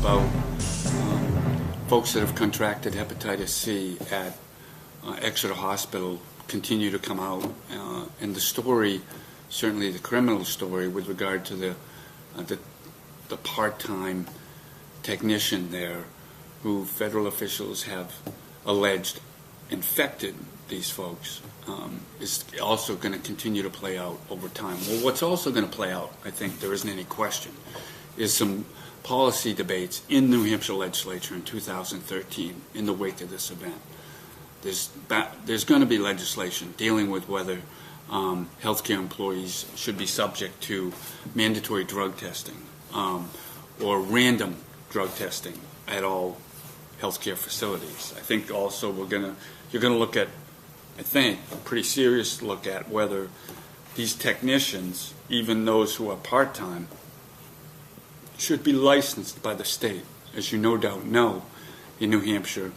about folks that have contracted hepatitis C at Exeter Hospital continue to come out, and the story, certainly the criminal story, with regard to the part-time technician there, who federal officials have alleged infected these folks, is also going to continue to play out over time. Well, what's also going to play out, I think there isn't any question, is some policy debates in the New Hampshire legislature in 2013 in the wake of this event. There's going to be legislation dealing with whether healthcare employees should be subject to mandatory drug testing or random drug testing at all healthcare facilities. I think also you're going to look at, I think, a pretty serious look at whether these technicians, even those who are part-time, should be licensed by the state. As you no doubt know, in New Hampshire,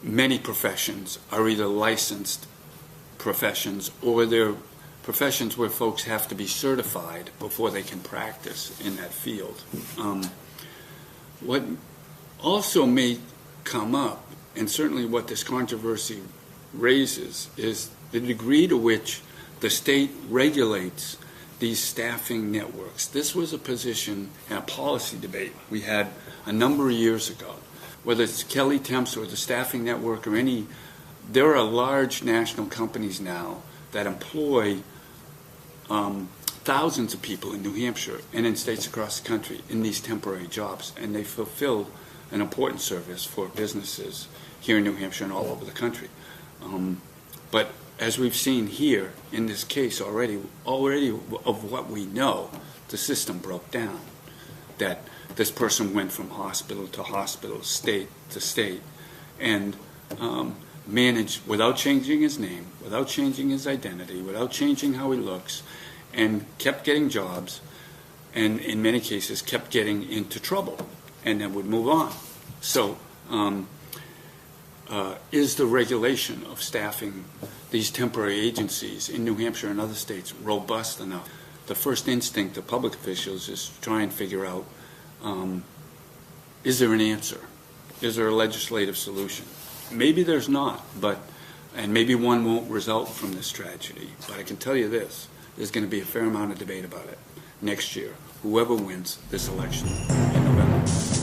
many professions are either licensed professions or they're professions where folks have to be certified before they can practice in that field. What also may come up, and certainly what this controversy raises, is the degree to which the state regulates these staffing networks. This was a position and a policy debate we had a number of years ago. Whether it's Kelly Temps or the staffing network or any, there are large national companies now that employ thousands of people in New Hampshire and in states across the country in these temporary jobs, and they fulfill an important service for businesses here in New Hampshire and all over the country. But as we've seen here in this case already of what we know, the system broke down. That this person went from hospital to hospital, state to state, and managed without changing his name, without changing his identity, without changing how he looks, and kept getting jobs, and in many cases kept getting into trouble, and then would move on. So is the regulation of staffing these temporary agencies in New Hampshire and other states robust enough? The first instinct of public officials is to try and figure out, is there an answer? Is there a legislative solution? Maybe there's not, and maybe one won't result from this tragedy. But I can tell you this, there's going to be a fair amount of debate about it next year, whoever wins this election in November.